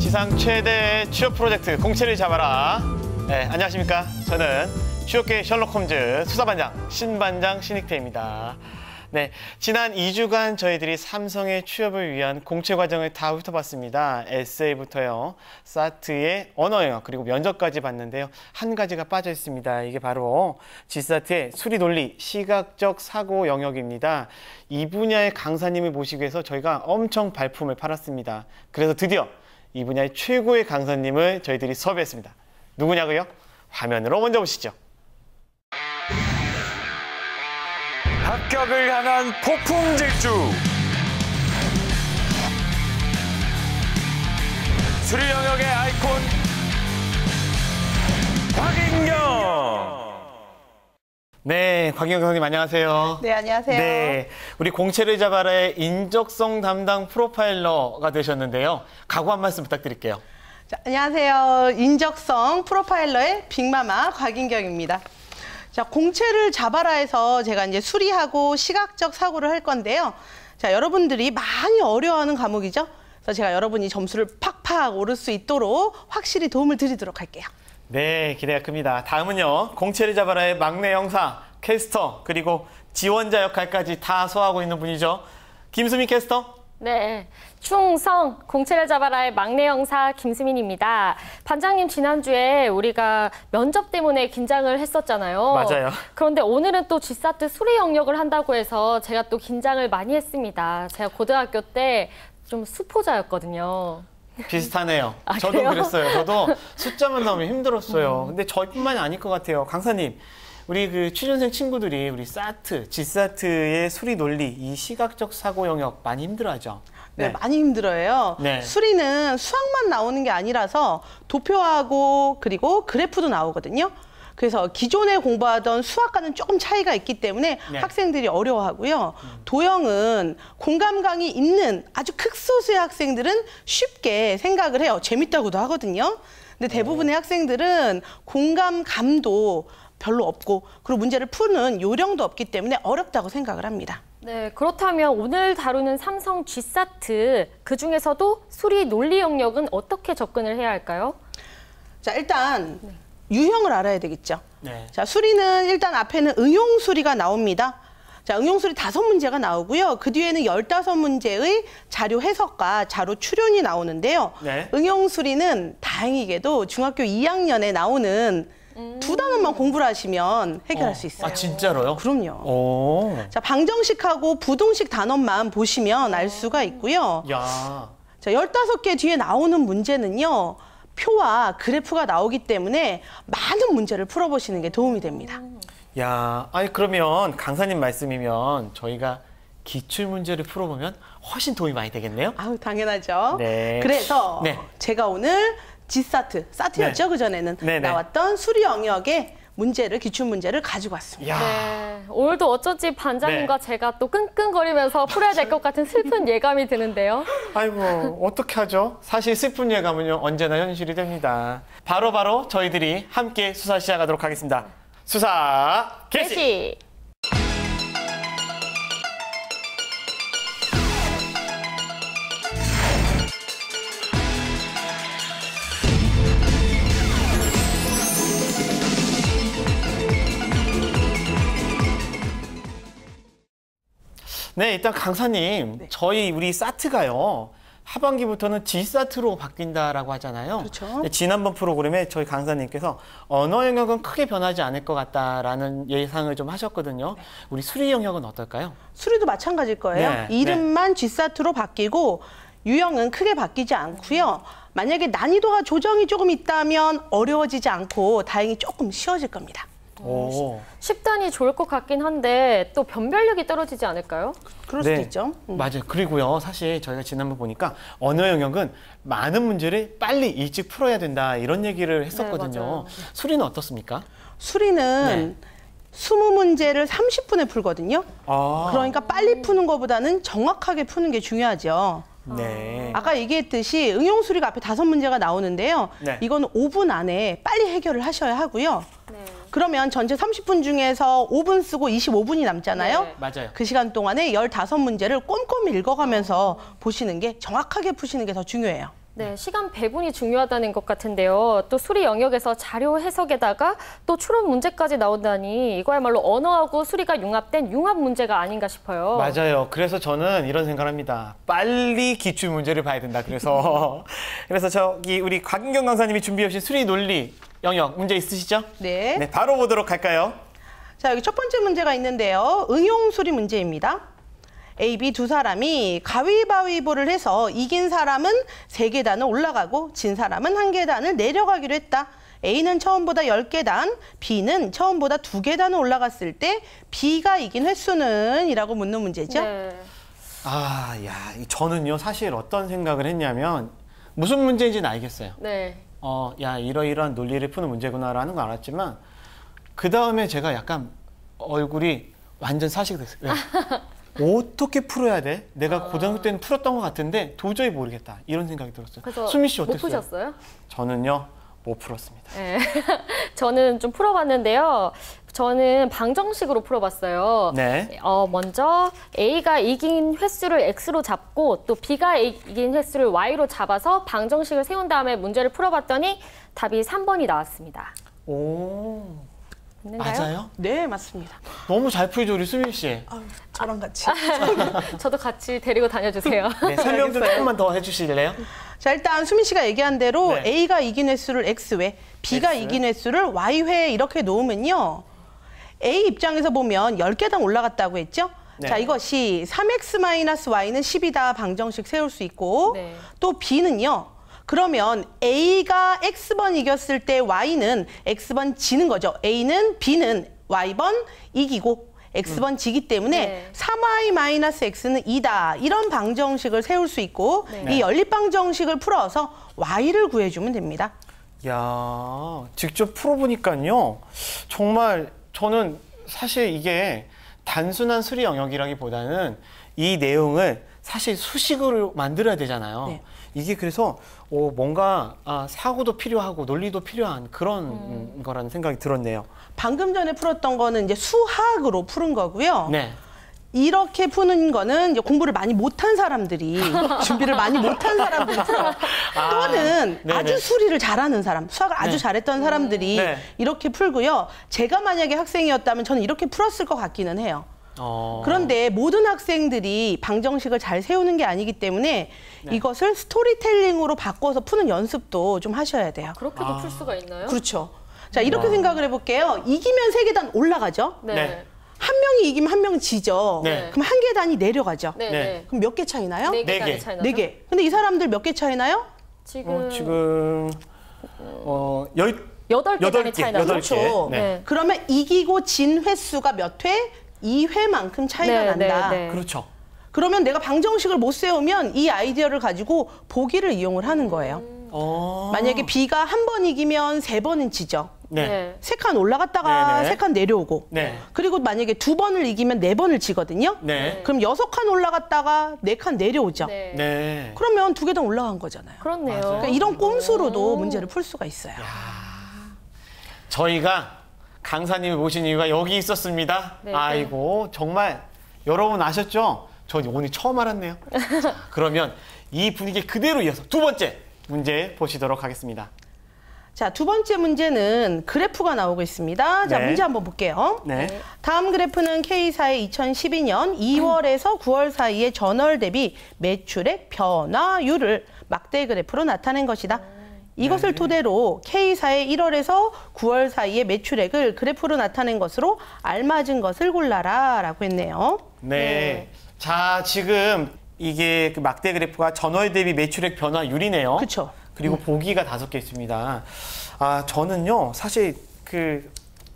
지상 최대 취업 프로젝트 공채를 잡아라. 네, 안녕하십니까. 저는 취업계 셜록 홈즈 수사반장 신반장 신익태입니다. 네, 지난 2주간 저희들이 삼성의 취업을 위한 공채 과정을 다 훑어봤습니다. 에세이부터요, 사트의 언어 영역, 그리고 면접까지 봤는데요. 한 가지가 빠져 있습니다. 이게 바로 지사트의 수리 논리, 시각적 사고 영역입니다. 이 분야의 강사님을 모시기 위해서 저희가 엄청 발품을 팔았습니다. 그래서 드디어 이 분야의 최고의 강사님을 저희들이 섭외했습니다. 누구냐고요? 화면으로 먼저 보시죠. 합격을 향한 폭풍 질주. 수리 영역의 아이콘 곽인경. 네, 곽인경 선생님 안녕하세요. 네, 안녕하세요. 네, 우리 공채를 잡아라의 인적성 담당 프로파일러가 되셨는데요. 각오 한 말씀 부탁드릴게요. 자, 안녕하세요. 인적성 프로파일러의 빅마마 곽인경입니다. 자, 공채를 잡아라에서 제가 이제 수리하고 시각적 사고를 할 건데요. 자, 여러분들이 많이 어려워하는 과목이죠. 그래서 제가 여러분이 점수를 팍팍 오를 수 있도록 확실히 도움을 드리도록 할게요. 네, 기대가 큽니다. 다음은요, 공채를 잡아라의 막내 형사, 캐스터, 그리고 지원자 역할까지 다 소화하고 있는 분이죠. 김수민 캐스터. 네, 충성 공채를 잡아라의 막내 형사 김수민입니다. 반장님, 지난주에 우리가 면접 때문에 긴장을 했었잖아요. 맞아요. 그런데 오늘은 또 G사트 수리 영역을 한다고 해서 제가 또 긴장을 많이 했습니다. 제가 고등학교 때 좀 수포자였거든요. 비슷하네요. 아, 저도 그래요? 그랬어요. 저도 숫자만 나오면 힘들었어요. 근데 저뿐만이 아닐 것 같아요. 강사님, 우리 그 취준생 친구들이 우리 사트, G사트의 수리 논리, 이 시각적 사고 영역 많이 힘들어하죠? 네, 많이 힘들어요. 네. 수리는 수학만 나오는 게 아니라서 도표하고 그리고 그래프도 나오거든요. 그래서 기존에 공부하던 수학과는 조금 차이가 있기 때문에 네. 학생들이 어려워하고요. 도형은 공감강이 있는 아주 극소수의 학생들은 쉽게 생각을 해요. 재밌다고도 하거든요. 근데 대부분의 학생들은 공감감도 별로 없고, 그리고 문제를 푸는 요령도 없기 때문에 어렵다고 생각을 합니다. 네, 그렇다면 오늘 다루는 삼성 G사트, 그중에서도 수리 논리 영역은 어떻게 접근을 해야 할까요? 자, 일단 유형을 알아야 되겠죠. 네. 자, 수리는 일단 앞에는 응용 수리가 나옵니다. 자, 응용 수리 5문제가 나오고요. 그 뒤에는 15문제의 자료 해석과 자료 추론이 나오는데요. 네. 응용 수리는 다행히게도 중학교 2학년에 나오는 두 단원만 공부를 하시면 해결할 수 있어요. 아, 진짜로요? 그럼요. 오. 자, 방정식하고 부동식 단원만 보시면 알 수가 있고요. 야. 자, 15개 뒤에 나오는 문제는요, 표와 그래프가 나오기 때문에 많은 문제를 풀어보시는 게 도움이 됩니다. 야, 아니 그러면 강사님 말씀이면 저희가 기출 문제를 풀어보면 훨씬 도움이 많이 되겠네요? 아우, 당연하죠. 네. 그래서 네. 제가 오늘 사트였죠? 네. 그전에는 네네. 나왔던 수리 영역의 문제를, 기출 문제를 가지고 왔습니다. 야. 네, 오늘도 어쩐지 반장님과 네. 제가 또 끙끙거리면서 풀어야 될 것 같은 슬픈 예감이 드는데요. 아이고, 어떻게 하죠? 사실 슬픈 예감은요, 언제나 현실이 됩니다. 바로 저희들이 함께 수사 시작하도록 하겠습니다. 수사 개시! 개시! 네, 일단 강사님, 저희 우리 사트가요, 하반기부터는 G사트로 바뀐다라고 하잖아요. 그렇죠. 네, 지난번 프로그램에 저희 강사님께서 언어 영역은 크게 변하지 않을 것 같다라는 예상을 좀 하셨거든요. 우리 수리 영역은 어떨까요? 수리도 마찬가지일 거예요. 네, 이름만 G사트로 바뀌고 유형은 크게 바뀌지 않고요. 만약에 난이도가 조정이 조금 있다면 어려워지지 않고 다행히 조금 쉬워질 겁니다. 오. 쉽다니 좋을 것 같긴 한데 또 변별력이 떨어지지 않을까요? 그럴 네, 수도 있죠. 맞아요. 그리고요, 사실 저희가 지난번 보니까 언어 영역은 많은 문제를 빨리 일찍 풀어야 된다, 이런 얘기를 했었거든요. 맞아요. 수리는 어떻습니까? 수리는 20문제를 30분에 풀거든요. 아, 그러니까 빨리 푸는 것보다는 정확하게 푸는 게 중요하죠. 네. 아까 얘기했듯이 응용 수리가 앞에 5문제가 나오는데요. 네. 이건 5분 안에 빨리 해결을 하셔야 하고요. 네. 그러면 전체 30분 중에서 5분 쓰고 25분이 남잖아요. 네. 맞아요. 그 시간 동안에 15문제를 꼼꼼히 읽어가면서 보시는 게, 정확하게 푸시는 게 더 중요해요. 네, 시간 배분이 중요하다는 것 같은데요. 또 수리 영역에서 자료 해석에다가 또 추론 문제까지 나온다니 이거야말로 언어하고 수리가 융합된 융합 문제가 아닌가 싶어요. 맞아요. 그래서 저는 이런 생각을 합니다. 빨리 기출 문제를 봐야 된다. 그래서 저기 우리 곽인경 강사님이 준비해 주신 수리 논리 영역 문제 있으시죠? 네. 네, 바로 보도록 할까요? 자, 여기 첫 번째 문제가 있는데요. 응용 수리 문제입니다. A, B 두 사람이 가위바위보를 해서 이긴 사람은 3계단을 올라가고 진 사람은 1계단을 내려가기로 했다. A는 처음보다 10계단, B는 처음보다 2계단을 올라갔을 때 B가 이긴 횟수는? 이라고 묻는 문제죠. 네. 저는요 사실 어떤 생각을 했냐면 무슨 문제인지는 알겠어요. 네. 이러이러한 논리를 푸는 문제구나라는 건 알았지만 그 다음에 제가 약간 얼굴이 완전 사시게 됐어요. 왜? 어떻게 풀어야 돼? 내가 고등학교 때는 풀었던 것 같은데 도저히 모르겠다. 이런 생각이 들었어요. 그래서 수미 씨 못 어땠어요? 푸셨어요? 저는요 못 풀었습니다. 네. 저는 좀 풀어봤는데요. 저는 방정식으로 풀어봤어요. 네. 먼저 A가 이긴 횟수를 X로 잡고 또 B가 이긴 횟수를 Y로 잡아서 방정식을 세운 다음에 문제를 풀어봤더니 답이 3번이 나왔습니다. 오, 맞는가요? 맞아요? 네, 맞습니다. 너무 잘 풀죠 우리 수민 씨. 저랑 같이. 저도 같이 데리고 다녀주세요. 네, 설명 좀 조금만 더 해주실래요? 자, 일단 수민 씨가 얘기한 대로 네. A가 이긴 횟수를 X회, B가 X. 이긴 횟수를 Y회 이렇게 놓으면요. A 입장에서 보면 10계단 올라갔다고 했죠? 네. 자, 이것이 3X-Y는 10이다 방정식 세울 수 있고 네. 또 B는요. 그러면 A가 X번 이겼을 때 Y는 X번 지는 거죠. A는 B는 Y번 이기고 X번 지기 때문에 네. 3Y-X는 2다. 이런 방정식을 세울 수 있고 네. 이 연립방정식을 풀어서 Y를 구해주면 됩니다. 야, 직접 풀어보니까요. 정말 저는 사실 이게 단순한 수리 영역이라기보다는 이 내용을 사실 수식으로 만들어야 되잖아요. 네. 이게 그래서 뭔가 사고도 필요하고 논리도 필요한 그런 거라는 생각이 들었네요. 방금 전에 풀었던 거는 이제 수학으로 푸는 거고요. 네. 이렇게 푸는 거는 이제 공부를 많이 못한 사람들이 준비를 많이 못한 사람들이 또는 네네. 아주 수리를 잘하는 사람, 수학을 아주 네. 잘했던 사람들이 네. 이렇게 풀고요. 제가 만약에 학생이었다면 저는 이렇게 풀었을 것 같기는 해요. 그런데 모든 학생들이 방정식을 잘 세우는 게 아니기 때문에 네. 이것을 스토리텔링으로 바꿔서 푸는 연습도 좀 하셔야 돼요. 그렇게도 풀 수가 있나요? 그렇죠. 자, 이렇게 생각을 해볼게요. 이기면 3계단 올라가죠. 네. 네. 한 명이 이기면 한 명은 지죠. 네. 그럼 1계단이 내려가죠. 네. 네. 네. 그럼 몇 개 차이 나요? 네 네 개까지 개. 차이 나죠? 4개. 근데 이 사람들 몇 개 차이 나요? 지금 지금 8계단이 차이 나죠? 그렇죠. 네. 그러면 이기고 진 횟수가 몇 회? 2회만큼 차이가 난다. 네. 그렇죠. 그러면 내가 방정식을 못 세우면 이 아이디어를 가지고 보기를 이용을 하는 거예요. 만약에 B가 한 번 이기면 3번은 지죠. 네. 3칸 올라갔다가 네네. 3칸 내려오고. 네. 그리고 만약에 2번을 이기면 4번을 지거든요. 네. 그럼 6칸 올라갔다가 4칸 내려오죠. 네. 네. 그러면 2계단 올라간 거잖아요. 그렇네요. 그러니까 이런 꼼수로도 문제를 풀 수가 있어요. 저희가 강사님을 모신 이유가 여기 있었습니다. 네. 아이고 정말 여러분 아셨죠? 저 오늘 처음 알았네요. 자, 그러면 이 분위기 그대로 이어서 두 번째 문제 보시도록 하겠습니다. 자, 두 번째 문제는 그래프가 나오고 있습니다. 자, 네. 문제 한번 볼게요. 네. 다음 그래프는 K사의 2012년 2월에서 9월 사이의 전월 대비 매출액 변화율을 막대 그래프로 나타낸 것이다. 이것을 토대로 K사의 1월에서 9월 사이의 매출액을 그래프로 나타낸 것으로 알맞은 것을 골라라 라고 했네요. 네. 자, 지금 이게 그 막대 그래프가 전월 대비 매출액 변화율이네요. 그쵸. 그리고 보기가 5개 있습니다. 저는요, 사실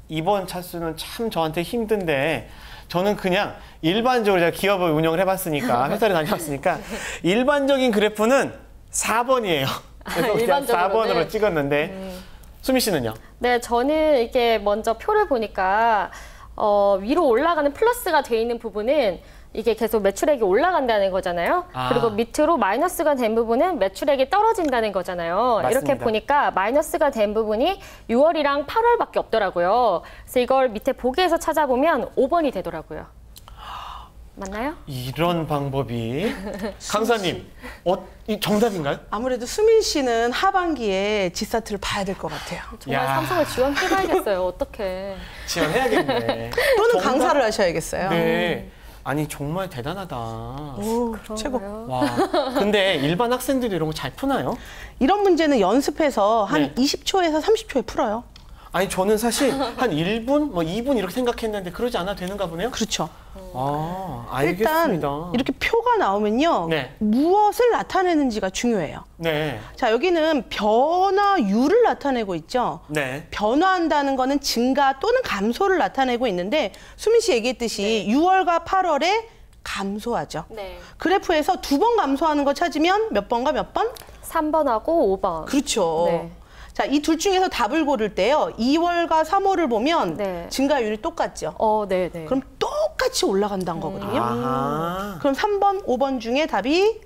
이번 차수는 참 저한테 힘든데, 저는 그냥 일반적으로 제가 기업을 운영을 해봤으니까, 회사를 다녀왔으니까, 일반적인 그래프는 4번이에요. 그래서 그냥 일반적으로는? 4번으로 찍었는데, 수미 씨는요? 네, 저는 이게 먼저 표를 보니까 위로 올라가는 플러스가 돼 있는 부분은 이게 계속 매출액이 올라간다는 거잖아요. 그리고 밑으로 마이너스가 된 부분은 매출액이 떨어진다는 거잖아요. 맞습니다. 이렇게 보니까 마이너스가 된 부분이 6월이랑 8월밖에 없더라고요. 그래서 이걸 밑에 보기에서 찾아보면 5번이 되더라고요. 맞나요? 이런 방법이 강사님 이 정답인가요? 아무래도 수민 씨는 하반기에 지사트를 봐야 될 것 같아요. 정말 야. 삼성을 지원해봐야겠어요. 어떡해. 지원해야겠네. 또는 정답? 강사를 하셔야겠어요. 네. 아니 정말 대단하다. 오, 최고. 그런가요? 와. 근데 일반 학생들이 이런 거 잘 푸나요? 이런 문제는 연습해서 한 네. 20초에서 30초에 풀어요. 아니 저는 사실 한 1분, 뭐 2분 이렇게 생각했는데 그러지 않아도 되는가 보네요. 그렇죠. 아, 일단 알겠습니다. 이렇게 표가 나오면요. 네. 무엇을 나타내는지가 중요해요. 네. 자, 여기는 변화율을 나타내고 있죠. 네. 변화한다는 거는 증가 또는 감소를 나타내고 있는데 수민 씨 얘기했듯이 6월과 8월에 감소하죠. 네. 그래프에서 2번 감소하는 거 찾으면 몇 번과 몇 번? 3번하고 5번. 그렇죠. 네. 자, 이 둘 중에서 답을 고를 때요. 2월과 3월을 보면 네. 증가율이 똑같죠. 네네. 그럼 똑같이 올라간다는 거거든요. 아하. 그럼 3번, 5번 중에 답이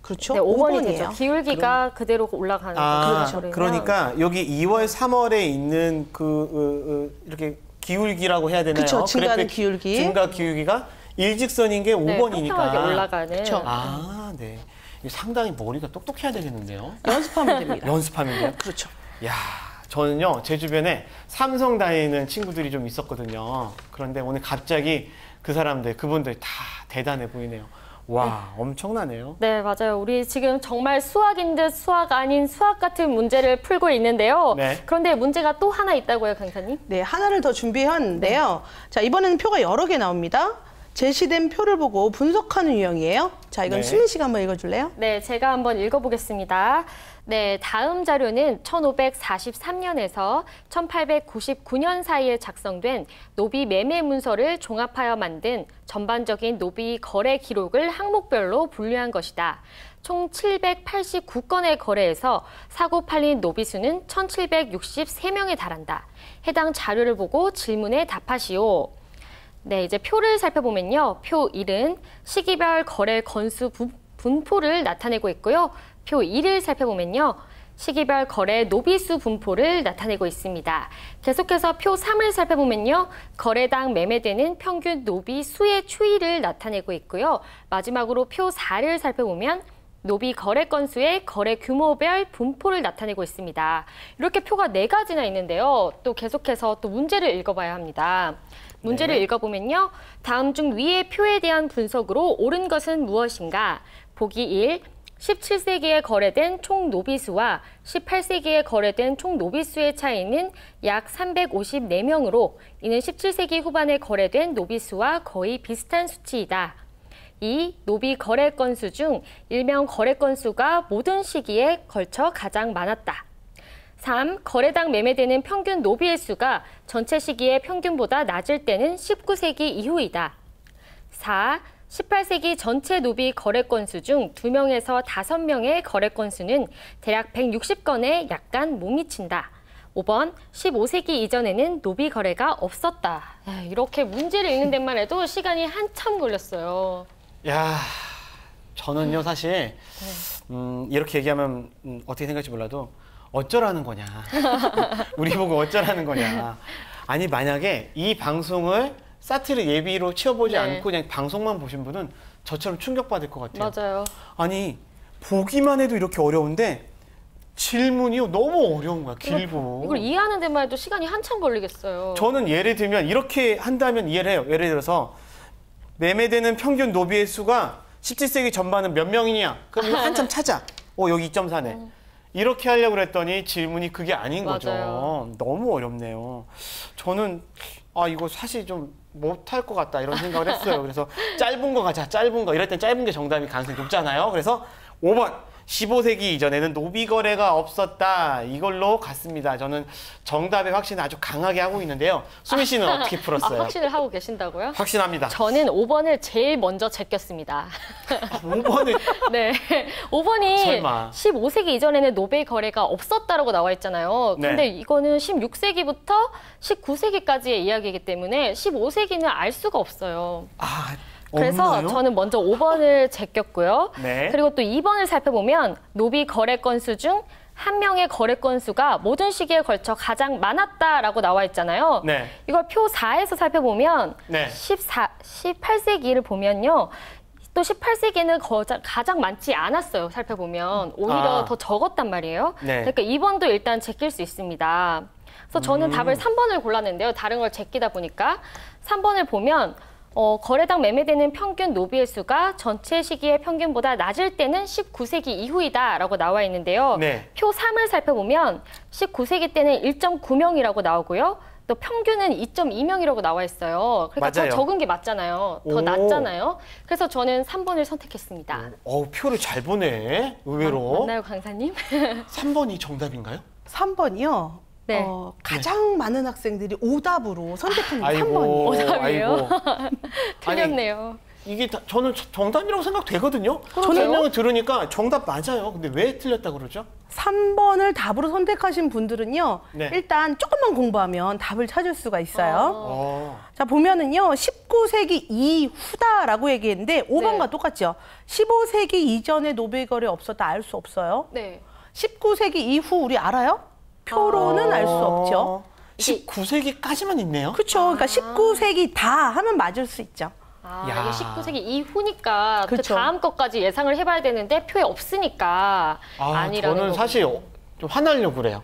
그렇죠. 네, 5번이 5번이에요. 되죠. 기울기가 그대로 올라가는 아, 거죠. 그러니까 여기 2월, 3월에 있는 이렇게 기울기라고 해야 되나요? 그쵸, 증가하는 그래프 기울기. 증가 기울기가 일직선인 게 네, 5번이니까. 평평하게 올라가는. 그쵸. 아, 네. 이거 상당히 머리가 똑똑해야 되겠는데요. 연습하면 됩니다. 연습하면 돼요? 그렇죠. 야, 저는요, 제 주변에 삼성 다니는 친구들이 좀 있었거든요. 그런데 오늘 갑자기 그분들 다 대단해 보이네요. 와, 엄청나네요. 네, 맞아요. 우리 지금 정말 수학인 듯 수학 아닌 수학 같은 문제를 풀고 있는데요. 네. 그런데 문제가 또 하나 있다고요, 강사님? 네, 하나를 더 준비했는데요. 자, 이번에는 표가 여러 개 나옵니다. 제시된 표를 보고 분석하는 유형이에요. 자, 이건 네. 수민 씨가 한번 읽어줄래요? 네, 제가 한번 읽어보겠습니다. 네, 다음 자료는 1543년에서 1899년 사이에 작성된 노비 매매 문서를 종합하여 만든 전반적인 노비 거래 기록을 항목별로 분류한 것이다. 총 789건의 거래에서 사고 팔린 노비 수는 1763명에 달한다. 해당 자료를 보고 질문에 답하시오. 네, 이제 표를 살펴보면요. 표 1은 시기별 거래 건수 분포를 나타내고 있고요. 표 2를 살펴보면요. 시기별 거래 노비수 분포를 나타내고 있습니다. 계속해서 표 3을 살펴보면요. 거래당 매매되는 평균 노비수의 추이를 나타내고 있고요. 마지막으로 표 4를 살펴보면 노비 거래 건수의 거래 규모별 분포를 나타내고 있습니다. 이렇게 표가 4가지나 있는데요. 또 계속해서 또 문제를 읽어봐야 합니다. 문제를 읽어보면요. 다음 중 위의 표에 대한 분석으로 옳은 것은 무엇인가? 보기 1. 17세기에 거래된 총 노비수와 18세기에 거래된 총 노비수의 차이는 약 354명으로 이는 17세기 후반에 거래된 노비수와 거의 비슷한 수치이다. 2. 노비 거래 건수 중 일명 거래 건수가 모든 시기에 걸쳐 가장 많았다. 3. 거래당 매매되는 평균 노비의 수가 전체 시기의 평균보다 낮을 때는 19세기 이후이다. 4. 18세기 전체 노비 거래 건수 중 2명에서 5명의 거래 건수는 대략 160건에 약간 못 미친다. 5번, 15세기 이전에는 노비 거래가 없었다. 이렇게 문제를 읽는 데만 해도 시간이 한참 걸렸어요. 야, 저는요, 사실, 이렇게 얘기하면 어떻게 생각할지 몰라도 어쩌라는 거냐. 우리 보고 어쩌라는 거냐. 아니, 만약에 이 방송을 사트를 예비로 치워보지 네. 않고 그냥 방송만 보신 분은 저처럼 충격받을 것 같아요. 맞아요. 아니, 보기만 해도 이렇게 어려운데 질문이요, 너무 어려운 거야, 길고. 이걸 이해하는 데만 해도 시간이 한참 걸리겠어요. 저는 예를 들면 이렇게 한다면 이해를 해요. 예를 들어서 매매되는 평균 노비의 수가 17세기 전반은 몇 명이냐? 그럼 이거 한참 찾아. 여기 2.4네. 이렇게 하려고 그랬더니 질문이 그게 아닌 거죠. 맞아요. 너무 어렵네요. 저는 이거 사실 좀 못할 것 같다 이런 생각을 했어요. 그래서 짧은 거 가자, 짧은 거. 이럴 땐 짧은 게 정답이 가능성이 높잖아요. 그래서 5번. 15세기 이전에는 노비 거래가 없었다. 이걸로 갔습니다. 저는 정답의 확신을 아주 강하게 하고 있는데요. 수민 씨는 어떻게 풀었어요? 확신을 하고 계신다고요? 확신합니다. 저는 5번을 제일 먼저 제꼈습니다. 5번을 네, 5번이 설마. 15세기 이전에는 노베 거래가 없었다라고 나와 있잖아요. 네. 근데 이거는 16세기부터 19세기까지의 이야기이기 때문에 15세기는 알 수가 없어요. 그래서 없나요? 저는 먼저 5번을 제꼈고요. 네. 그리고 또 2번을 살펴보면 노비 거래 건수 중 한 명의 거래 건수가 모든 시기에 걸쳐 가장 많았다라고 나와 있잖아요. 네. 이걸 표 4에서 살펴보면 네. 18세기를 보면요. 또 18세기에는 가장 많지 않았어요. 살펴보면 오히려 더 적었단 말이에요. 네. 그러니까 2번도 일단 제낄 수 있습니다. 그래서 저는 답을 3번을 골랐는데요. 다른 걸 제끼다 보니까 3번을 보면 거래당 매매되는 평균 노비의 수가 전체 시기의 평균보다 낮을 때는 19세기 이후이다라고 나와 있는데요. 네. 표 3을 살펴보면 19세기 때는 1.9명이라고 나오고요. 또 평균은 2.2명이라고 나와 있어요. 그러니까 맞아요. 더 적은 게 맞잖아요. 더 오. 낮잖아요. 그래서 저는 3번을 선택했습니다. 표를 잘 보네. 의외로. 맞나요, 강사님? 3번이 정답인가요? 3번이요. 네. 가장 많은 학생들이 오답으로 선택한 게 아이고. 3번이에요. 오답이에요? 아이고. 틀렸네요. 이게 저는 정답이라고 생각되거든요. 설명을 들으니까 정답 맞아요. 근데 왜 틀렸다 그러죠? 3번을 답으로 선택하신 분들은요. 네. 일단 조금만 공부하면 답을 찾을 수가 있어요. 어. 자, 보면은요. 19세기 이후다라고 얘기했는데 5번과 네. 똑같죠. 15세기 이전에 노벨 거래 없었다 알 수 없어요. 네. 19세기 이후 우리 알아요? 표로는 알 수 없죠. 19세기까지만 있네요. 그렇죠. 그러니까 19세기 다 하면 맞을 수 있죠. 야. 이게 19세기 이후니까 그 그쵸. 다음 것까지 예상을 해봐야 되는데 표에 없으니까 아니라는 저는 거군요. 사실 좀 화나려고 그래요.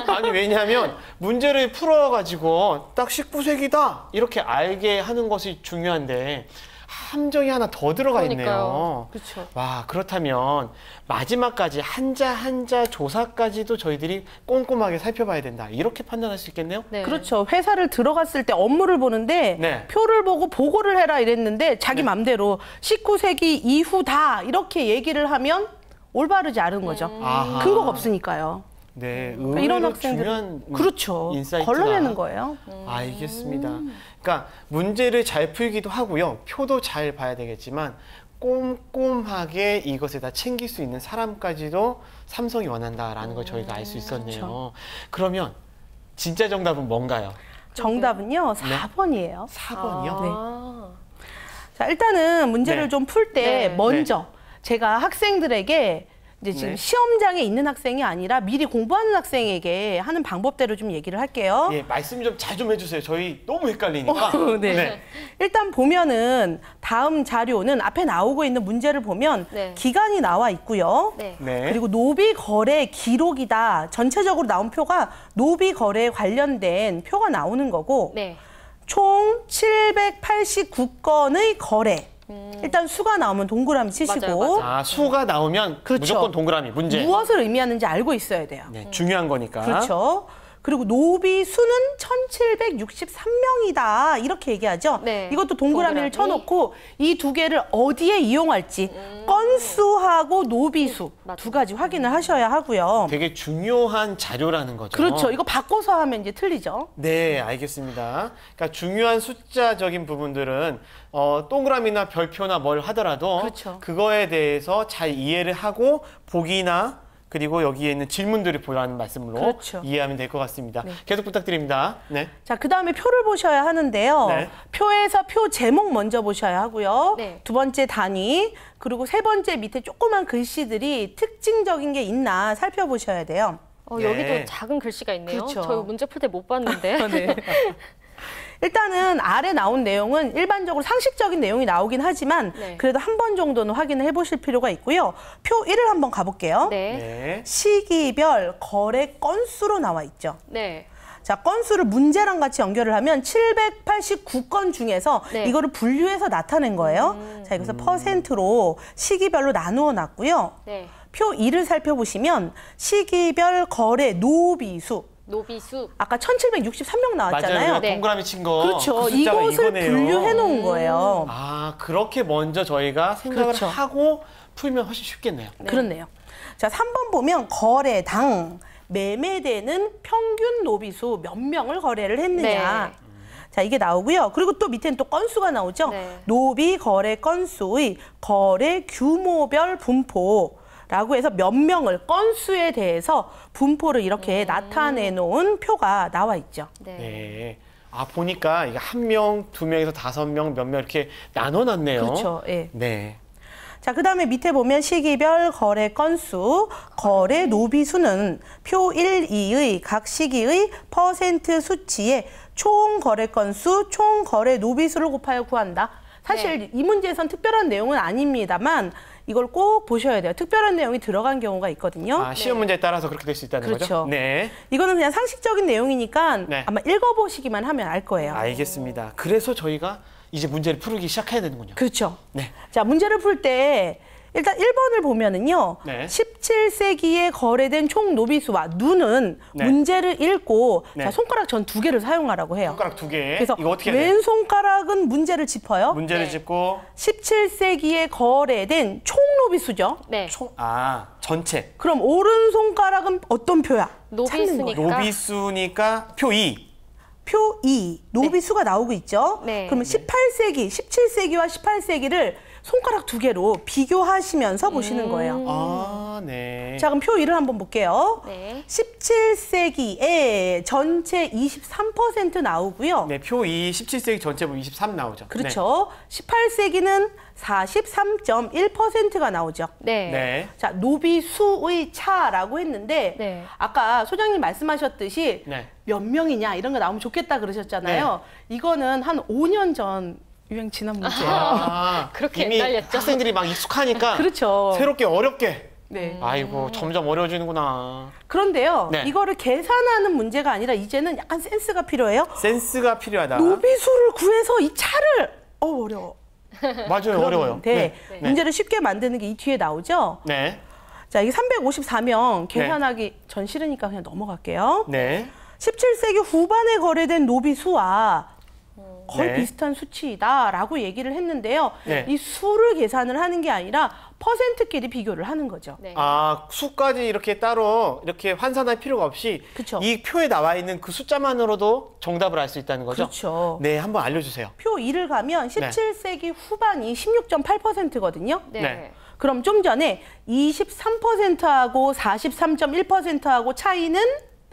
아니 왜냐하면 문제를 풀어가지고 딱 19세기다 이렇게 알게 하는 것이 중요한데 함정이 하나 더 들어가 있네요. 그러니까요. 그렇죠. 와, 그렇다면 마지막까지 한자 한자 조사까지도 저희들이 꼼꼼하게 살펴봐야 된다. 이렇게 판단할 수 있겠네요. 네. 그렇죠. 회사를 들어갔을 때 업무를 보는데 네. 표를 보고 보고를 해라 이랬는데 자기 맘대로 19세기 이후다 이렇게 얘기를 하면 올바르지 않은 거죠. 아하. 근거가 없으니까요. 네, 그러니까 의외로 이런 학생들 중요한 그렇죠. 인사이트다. 걸러내는 거예요. 알겠습니다. 그러니까 문제를 잘 풀기도 하고요. 표도 잘 봐야 되겠지만 꼼꼼하게 이것을 다 챙길 수 있는 사람까지도 삼성이 원한다라는 걸 저희가 알 수 있었네요. 그러면 진짜 정답은 뭔가요? 정답은요. 4번이에요. 4번이요? 아. 자, 일단은 문제를 네. 좀 풀 때 네. 먼저 제가 학생들에게 이제 지금 네. 시험장에 있는 학생이 아니라 미리 공부하는 학생에게 하는 방법대로 좀 얘기를 할게요. 예, 말씀 좀 잘 좀 해주세요. 저희 너무 헷갈리니까. 네. 일단 보면은 다음 자료는 앞에 나오고 있는 문제를 보면 네. 기간이 나와 있고요. 네. 네. 그리고 노비 거래 기록이다. 전체적으로 나온 표가 노비 거래에 관련된 표가 나오는 거고 네. 총 789건의 거래. 일단 수가 나오면 동그라미 치시고 맞아요, 맞아요. 아, 수가 나오면 그렇죠. 무조건 동그라미 문제. 무엇을 의미하는지 알고 있어야 돼요. 네, 중요한 거니까. 그렇죠. 그리고 노비 수는 1763명이다. 이렇게 얘기하죠. 네. 이것도 동그라미를 동그라미. 쳐놓고 이 두 개를 어디에 이용할지 건수하고 노비수 맞아요. 두 가지 확인을 하셔야 하고요. 되게 중요한 자료라는 거죠. 그렇죠. 이거 바꿔서 하면 이제 틀리죠. 네, 알겠습니다. 그러니까 중요한 숫자적인 부분들은 동그라미나 별표나 뭘 하더라도 그렇죠. 그거에 대해서 잘 이해를 하고 보기나 그리고 여기에 있는 질문들을 보라는 말씀으로 그렇죠. 이해하면 될 것 같습니다. 계속 부탁드립니다. 네. 자, 그 다음에 표를 보셔야 하는데요. 네. 표에서 표 제목 먼저 보셔야 하고요. 네. 두 번째 단위, 그리고 세 번째 밑에 조그만 글씨들이 특징적인 게 있나 살펴보셔야 돼요. 네. 여기도 작은 글씨가 있네요. 그렇죠. 저 문제 풀 때 못 봤는데. 네. 일단은 아래 나온 내용은 일반적으로 상식적인 내용이 나오긴 하지만 네. 그래도 한 번 정도는 확인을 해보실 필요가 있고요. 표 1을 한번 가볼게요. 네. 네. 시기별 거래 건수로 나와 있죠. 네. 자, 건수를 문제랑 같이 연결을 하면 789건 중에서 네. 이거를 분류해서 나타낸 거예요. 자, 여기서 퍼센트로 시기별로 나누어 놨고요. 네. 표 2를 살펴보시면 시기별 거래 노비수. 노비수. 아까 1763명 맞아요. 나왔잖아요. 우리가 네. 동그라미 친 거. 그렇죠. 그 숫자가 이것을 이거네요. 분류해 놓은 거예요. 아, 그렇게 먼저 저희가 생각을 그렇죠. 하고 풀면 훨씬 쉽겠네요. 그렇네요. 자, 3번 보면 거래당 매매되는 평균 노비수 몇 명을 거래를 했느냐. 네. 자, 이게 나오고요. 그리고 또 밑에는 또 건수가 나오죠. 네. 노비 거래 건수의 거래 규모별 분포. 라고 해서 몇 명을 건수에 대해서 분포를 이렇게 나타내 놓은 표가 나와 있죠. 네. 네. 아, 보니까 이게 1명, 2명에서 5명, 몇 명 이렇게 나눠놨네요. 그렇죠. 예. 네. 자, 그다음에 밑에 보면 시기별 거래 건수, 거래 노비수는 표 1, 2의 각 시기의 퍼센트 수치에 총 거래 건수, 총 거래 노비수를 곱하여 구한다. 사실 이 문제에선 특별한 내용은 아닙니다만 이걸 꼭 보셔야 돼요. 특별한 내용이 들어간 경우가 있거든요. 아, 시험 문제에 따라서 그렇게 될 수 있다는 그렇죠. 거죠? 네. 이거는 그냥 상식적인 내용이니까 네. 아마 읽어보시기만 하면 알 거예요. 알겠습니다. 그래서 저희가 이제 문제를 풀기 시작해야 되는군요. 그렇죠. 네. 자, 문제를 풀 때 일단 1번을 보면은요. 네. 17세기에 거래된 총 노비수와 누는 네. 문제를 읽고 네. 자, 손가락 전 2개를 사용하라고 해요. 손가락 2개. 그래서 이거 어떻게 해야 돼요? 왼손가락은 문제를 짚어요. 문제를 네. 짚고 17세기에 거래된 총 노비수죠. 네. 전체. 그럼 오른손가락은 어떤 표야? 찾는 노비수니까. 거예요. 노비수니까 표 2. 표 2, 노비수가 나오고 있죠. 네. 그러면 18세기, 17세기와 18세기를 손가락 2개로 비교하시면서 보시는 거예요. 아, 네. 자, 그럼 표 1을 한번 볼게요. 네. 17세기에 전체 23% 나오고요. 네, 표 2, 17세기 전체 보면 23 나오죠. 그렇죠. 18세기는 43.1%가 나오죠. 네. 네. 네. 자, 노비수의 차라고 했는데 네. 아까 소장님 말씀하셨듯이 네. 몇 명이냐 이런 거 나오면 좋겠다 그러셨잖아요. 이거는 한 5년 전 유행 지난 문제예요. 아, 그렇게 이미 헷갈렸죠? 학생들이 막 익숙하니까 그렇죠. 새롭게 어렵게. 네. 아이고, 점점 어려워지는구나. 그런데요. 네. 이거를 계산하는 문제가 아니라 이제는 약간 센스가 필요해요. 센스가 필요하다. 노비수를 구해서 이 차를 어려워. 맞아요, 어려워요. 네. 네. 문제를 쉽게 만드는 게 이 뒤에 나오죠. 네. 자, 이게 354명 계산하기 전 싫으니까 그냥 넘어갈게요. 네. 17세기 후반에 거래된 노비수와 거의 네. 비슷한 수치이다라고 얘기를 했는데요. 네. 이 수를 계산을 하는 게 아니라 퍼센트끼리 비교를 하는 거죠. 네. 아, 수까지 이렇게 따로 이렇게 환산할 필요가 없이 그쵸. 이 표에 나와 있는 그 숫자만으로도 정답을 알 수 있다는 거죠? 그렇죠. 네, 한번 알려주세요. 표 2를 가면 17세기 후반이 16.8%거든요. 네. 네. 그럼 좀 전에 23%하고 43.1%하고 차이는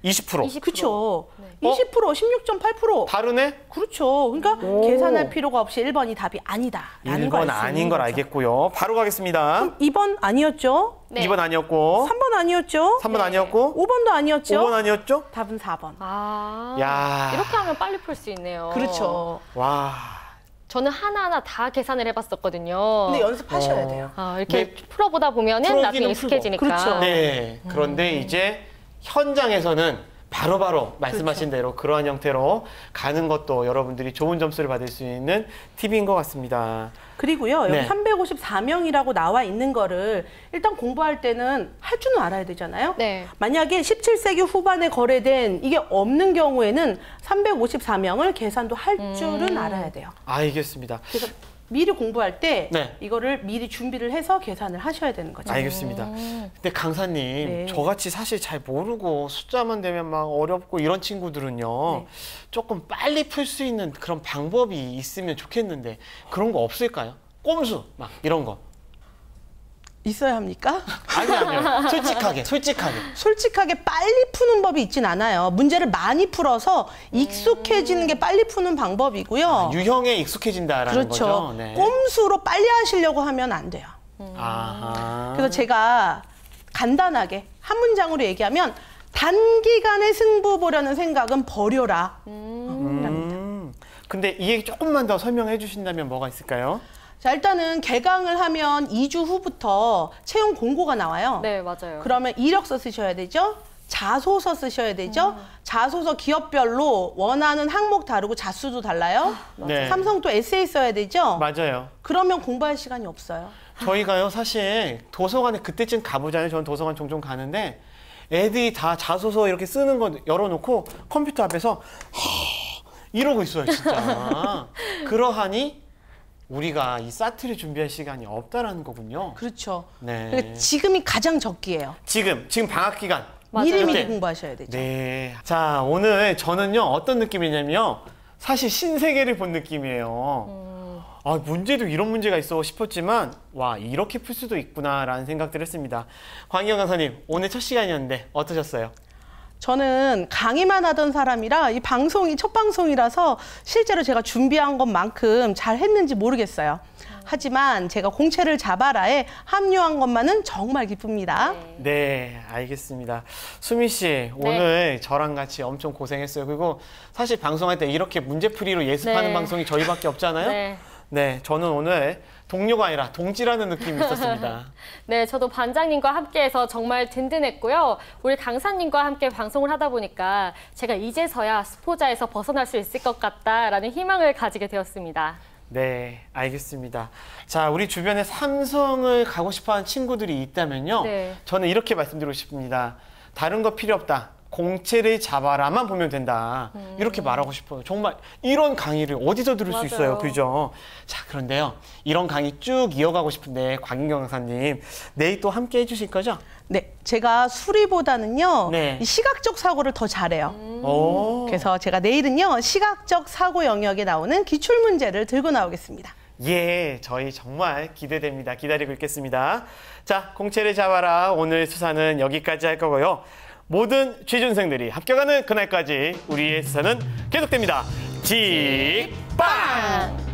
20%. 그렇죠. 네. 20%, 16.8%. 다르네? 그렇죠. 그러니까 계산할 필요가 없이 1번이 답이 아니다라는 걸 1번 알 수 아닌 있는 걸 거죠. 알겠고요. 바로 가겠습니다. 2번 아니었죠? 네. 2번 아니었고, 3번 아니었죠? 3번 네. 아니었고, 5번도 아니었죠? 5번 아니었죠? 답은 4번. 아. 야. 이렇게 하면 빨리 풀 수 있네요. 그렇죠. 와. 저는 하나하나 다 계산을 해봤었거든요. 근데 연습하셔야 돼요. 아, 이렇게 네. 풀어보다 보면은 풀기는 나중에 풀고. 익숙해지니까. 그렇죠. 네. 그런데 이제 현장에서는 바로바로 말씀하신 대로 그러한 형태로 가는 것도 여러분들이 좋은 점수를 받을 수 있는 팁인 것 같습니다. 그리고요, 여기 네. 354명이라고 나와 있는 거를 일단 공부할 때는 할 줄은 알아야 되잖아요. 네. 만약에 17세기 후반에 거래된 이게 없는 경우에는 354명을 계산도 할 줄은 알아야 돼요. 알겠습니다. 그래서 미리 공부할 때 네. 이거를 미리 준비를 해서 계산을 하셔야 되는 거죠. 알겠습니다. 근데 강사님, 네. 저같이 사실 잘 모르고 숫자만 되면 막 어렵고 이런 친구들은요, 네. 조금 빨리 풀 수 있는 그런 방법이 있으면 좋겠는데 그런 거 없을까요? 꼼수 막 이런 거. 있어야 합니까? 아니요. 솔직하게. 솔직하게 빨리 푸는 법이 있진 않아요. 문제를 많이 풀어서 익숙해지는 게 빨리 푸는 방법이고요. 유형에 익숙해진다라는 그렇죠. 거죠. 네. 꼼수로 빨리 하시려고 하면 안 돼요. 아하. 그래서 제가 간단하게 한 문장으로 얘기하면 단기간에 승부 보려는 생각은 버려라. 근데 이 얘기 조금만 더 설명해 주신다면 뭐가 있을까요? 자, 일단은 개강을 하면 2주 후부터 채용 공고가 나와요. 네, 맞아요. 그러면 이력서 쓰셔야 되죠. 자소서 쓰셔야 되죠. 자소서 기업별로 원하는 항목 다르고 자수도 달라요. 네. 삼성 또 에세이 써야 되죠. 맞아요. 그러면 공부할 시간이 없어요. 저희가요, 사실 도서관에 그때쯤 가보잖아요. 저는 도서관 종종 가는데 애들이 다 자소서 이렇게 쓰는 거 열어놓고 컴퓨터 앞에서 이러고 있어요, 진짜. 그러하니 우리가 이 사트를 준비할 시간이 없다라는 거군요. 그렇죠. 네. 그러니까 지금이 가장 적기예요. 지금 방학 기간. 맞아요. 미리미리 이때. 공부하셔야 되죠. 네. 자, 오늘 저는요, 어떤 느낌이냐면요, 사실 신세계를 본 느낌이에요. 아, 문제도 이런 문제가 있어 싶었지만, 와, 이렇게 풀 수도 있구나라는 생각들을 했습니다. 광희영 강사님, 오늘 첫 시간이었는데 어떠셨어요? 저는 강의만 하던 사람이라 이 방송이 첫 방송이라서 실제로 제가 준비한 것만큼 잘 했는지 모르겠어요. 하지만 제가 공채를 잡아라에 합류한 것만은 정말 기쁩니다. 네, 알겠습니다. 수미 씨, 오늘 저랑 같이 엄청 고생했어요. 그리고 사실 방송할 때 이렇게 문제풀이로 예습하는 네. 방송이 저희밖에 없잖아요. 네. 네, 저는 오늘 동료가 아니라 동지라는 느낌이 있었습니다. 네, 저도 반장님과 함께해서 정말 든든했고요. 우리 강사님과 함께 방송을 하다 보니까 제가 이제서야 스포자에서 벗어날 수 있을 것 같다라는 희망을 가지게 되었습니다. 네, 알겠습니다. 자, 우리 주변에 삼성을 가고 싶어하는 친구들이 있다면요. 네. 저는 이렇게 말씀드리고 싶습니다. 다른 거 필요 없다. 공채를 잡아라만 보면 된다. 이렇게 말하고 싶어요. 정말 이런 강의를 어디서 들을 수 있어요. 맞아요. 그죠? 자, 그런데요. 이런 강의 쭉 이어가고 싶은데 곽인경 강사님, 내일 또 함께 해주실 거죠? 네, 제가 수리보다는요, 네. 이 시각적 사고를 더 잘해요. 오. 그래서 제가 내일은요, 시각적 사고 영역에 나오는 기출 문제를 들고 나오겠습니다. 예, 저희 정말 기대됩니다. 기다리고 있겠습니다. 자, 공채를 잡아라. 오늘 수사는 여기까지 할 거고요. 모든 취준생들이 합격하는 그날까지 우리의 수사는 계속됩니다. 직방!